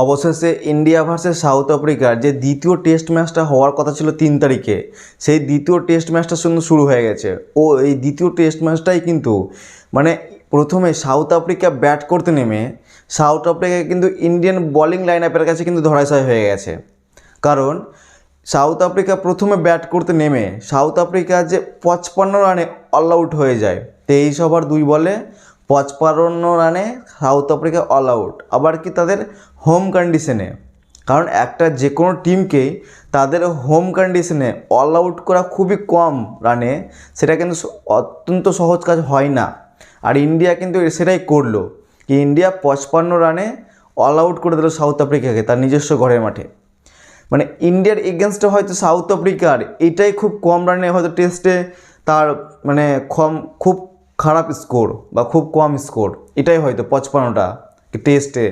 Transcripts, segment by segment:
অবশেষে India versus south আফ্রিকার যে দ্বিতীয় টেস্ট ম্যাচটা হওয়ার কথা ছিল 3 তারিখে, সেই দ্বিতীয় টেস্ট ম্যাচটা শুরু হয়ে গেছে। ও এই দ্বিতীয় টেস্ট ম্যাচটাই কিন্তু মানে প্রথমে সাউথ আফ্রিকা ব্যাট করতে নেমে সাউথ আফ্রিকা কিন্তু ইন্ডিয়ান বোলিং লাইন আপের কাছে কিন্তু ধরাশায়ী হয়ে গেছে। কারণ সাউথ আফ্রিকা প্রথমে ব্যাট করতে নেমে সাউথ আফ্রিকা যে 55 রানে অল আউট হয়ে যায়, 23 ওভার 2 বলে 55 রানে সাউথ আফ্রিকা অল আউট। আবার কি তাদের হোম কন্ডিশনে, কারণ একটা যে কোনো টিমকেই তাদের হোম কন্ডিশনে অল আউট করা খুবই কম রানে, সেটা কিন্তু অত্যন্ত সহজ কাজ হয় না। আর ইন্ডিয়া কিন্তু সেটাই করলো, কি ইন্ডিয়া 55 রানে অল আউট করে দিল সাউথ আফ্রিকাকে তার নিজস্ব ঘরের মাঠে। মানে ইন্ডিয়ার এগেনস্টে হয়তো সাউথ আফ্রিকার এটাই খুব কম রানে হয়তো টেস্টে তার মানে খুব খারাপ স্কোর বা খুব কম স্কোর, এটাই হয়তো 55টা টেস্টে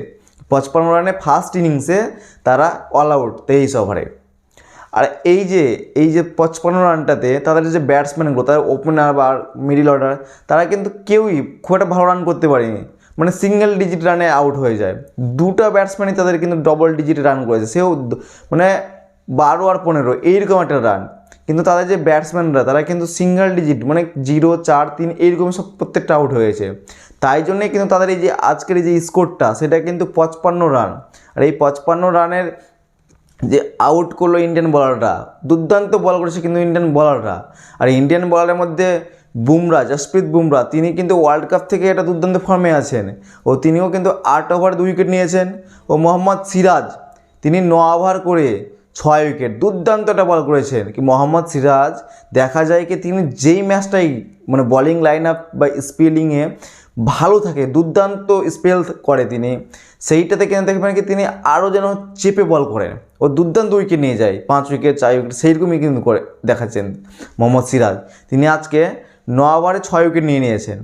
55 রানে ফার্স্ট ইনিংসে তারা অল আউট 23 ওভারে। আর এই যে 55 রানটাতে তাদের যে ব্যাটসম্যানগুলো, তাদের ওপেনার বা মিডল অর্ডার, তারা কিন্তু কেউই খুব একটা ভালো রান করতে পারেনি, মানে সিঙ্গেল ডিজিট রানে আউট হয়ে যায়। দুটা ব্যাটসম্যানই তাদের কিন্তু ডবল ডিজিট রান করেছে, সেও মানে 12 আর 15 এইরকম একটা রান। কিন্তু তাদের যে ব্যাটসম্যানরা তারা কিন্তু সিঙ্গেল ডিজিট মানে 0, 4, 3 এইরকম সব প্রত্যেকটা আউট হয়েছে। তাই জন্যে কিন্তু তাদের এই যে আজকের এই যে স্কোরটা সেটা কিন্তু 55 রান। আর এই 55 রানের যে আউট করলো ইন্ডিয়ান বলাররা, দুর্দান্ত বল করেছে কিন্তু ইন্ডিয়ান বলাররা। আর ইন্ডিয়ান বলারের মধ্যে বুমরা, জসপ্রীত বুমরা, তিনি কিন্তু ওয়ার্ল্ড কাপ থেকে একটা দুর্দান্ত ফর্মে আছেন। তিনিও কিন্তু 8 ওভার 2 উইকেট নিয়েছেন। মোহাম্মদ সিরাজ, তিনি 9 ওভার করে 6 উইকেট, দুর্দান্ত একটা বল করেছেন। কি মোহাম্মদ সিরাজ দেখা যায় কি তিনি যেই ম্যাচটাই মানে বলিং লাইন আপ বা স্পেলিংয়ে ভালো থাকে, দুর্দান্ত স্পেল করে তিনি, সেইটাতে কিন্তু দেখবেন কি তিনি আরও যেন চেপে বল করেন, ও দুর্দান্ত উইকেট নিয়ে যায়, 5 উইকেট 4 উইকেট সেইরকমই কিন্তু করে দেখাচ্ছেন মোহাম্মদ সিরাজ। তিনি আজকে 9 ওভারে 6 উইকেট নিয়েছেন।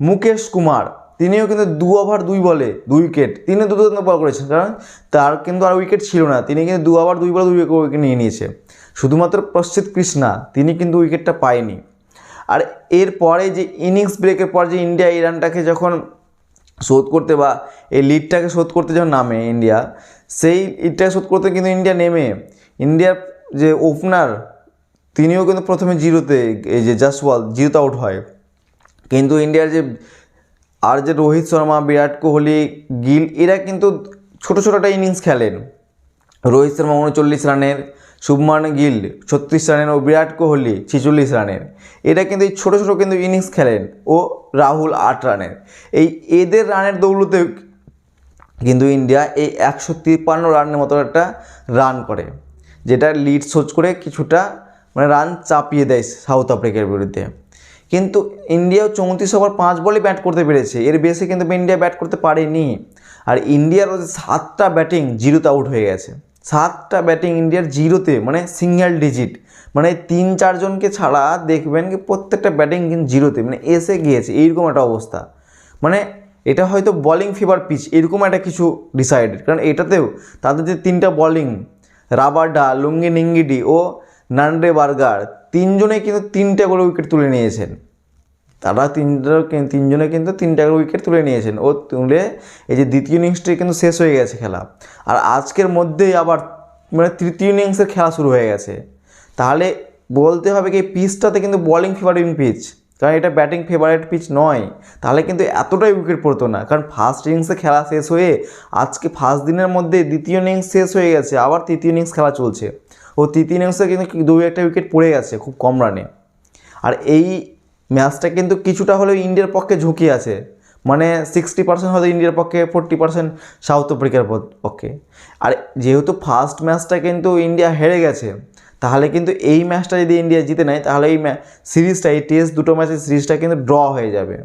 মুকেশ কুমার, তিনিও কিন্তু 2 ওভার 2 বলে 2 উইকেট, তিনি দুর্দান্ত বল করেছেন, কারণ তার কিন্তু আর উইকেট ছিল না, তিনি কিন্তু 2 ওভার 2 বলে 2 উইকেট নিয়েছে। শুধুমাত্র প্রসিদ্ধ কৃষ্ণা তিনি কিন্তু উইকেটটা পায়নি। আর এরপরে যে ইনিংস ব্রেকের পর যে ইন্ডিয়া এই রানটাকে যখন শোধ করতে বা এই লিডটাকে শোধ করতে যখন নামে ইন্ডিয়া, সেই লিডটাকে শোধ করতে কিন্তু ইন্ডিয়া নেমে ইন্ডিয়ার যে ওপেনার তিনিও কিন্তু প্রথমে জিরোতে, এই যে জাসওয়াল জিরোতে আউট হয়। কিন্তু ইন্ডিয়ার যে রোহিত শর্মা, বিরাট কোহলি, গিল, এরা কিন্তু ছোটো ছোটো একটা ইনিংস খেলেন। রোহিত শর্মা 39 রানের, শুভমান গিল 36 রানের ও বিরাট কোহলি 46 রানের। এটা কিন্তু এই ছোটো ছোটো কিন্তু ইনিংস খেলেন, ও রাহুল 8 রানের। এদের রানের দৌলতে কিন্তু ইন্ডিয়া এই 153 রানের মতো একটা রান করে, যেটা লিড সোচ করে কিছুটা মানে রান চাপিয়ে দেয় সাউথ আফ্রিকার বিরুদ্ধে। কিন্তু ইন্ডিয়াও 34 ওভার 5 বলে ব্যাট করতে পেরেছে, এর বেশি কিন্তু ইন্ডিয়া ব্যাট করতে পারেনি। আর ইন্ডিয়ার 7টা ব্যাটিং জিরোতে আউট হয়ে গেছে, 7টা ব্যাটিং ইন্ডিয়ার জিরোতে, মানে সিঙ্গেল ডিজিট, মানে 3-4 জনকে ছাড়া দেখবেন কি প্রত্যেকটা ব্যাটিং কিন্তু জিরোতে, মানে এসে গিয়েছে এইরকম একটা অবস্থা। মানে এটা হয়তো বলিং ফেভার পিচ এরকম একটা কিছু ডিসাইডেড, কারণ এটাতেও তাদের যে 3টা বলিং, রাবাডা, লুঙ্গি নিঙ্গিডি ও নান্ডে বার্গার, 3 জনে কিন্তু 3টা করে উইকেট তুলে নিয়েছেন। তারা 3 জনে কিন্তু 3টা করে উইকেট তুলে নিয়েছেন, তুলে এই যে দ্বিতীয় ইনিংসটি কিন্তু শেষ হয়ে গেছে খেলা। আর আজকের মধ্যেই আবার মানে তৃতীয় ইনিংসের খেলা শুরু হয়ে গেছে। তাহলে বলতে হবে কি পিচটাতে কিন্তু বলিং ফেভারিট পিচ, কারণ এটা ব্যাটিং ফেভারিট পিচ নয়। তাহলে কিন্তু এতটাই উইকেট পড়তো না, কারণ ফার্স্ট ইনিংসে খেলা শেষ হয়ে আজকে ফার্স্ট দিনের মধ্যে দ্বিতীয় ইনিংস শেষ হয়ে গেছে, আবার তৃতীয় ইনিংস খেলা চলছে। তৃতীয় ইনিংসে কিন্তু 2-1 উইকেট পড়ে গেছে খুব কম রানে। আর এই ম্যাচটা কিন্তু কিছুটা হলেও ইন্ডিয়ার পক্ষে ঝুঁকি আছে, মানে 60% হয়তো ইন্ডিয়ার পক্ষে, 40% সাউথ আফ্রিকার পক্ষে। আর যেহেতু ফার্স্ট ম্যাচটা কিন্তু ইন্ডিয়া হেরে গেছে, তাহলে কিন্তু এই ম্যাচটা যদি ইন্ডিয়া জিতে নেয়, তাহলে এই সিরিজটা, এই টেস্ট দুটো ম্যাচের সিরিজটা কিন্তু ড্র হয়ে যাবে।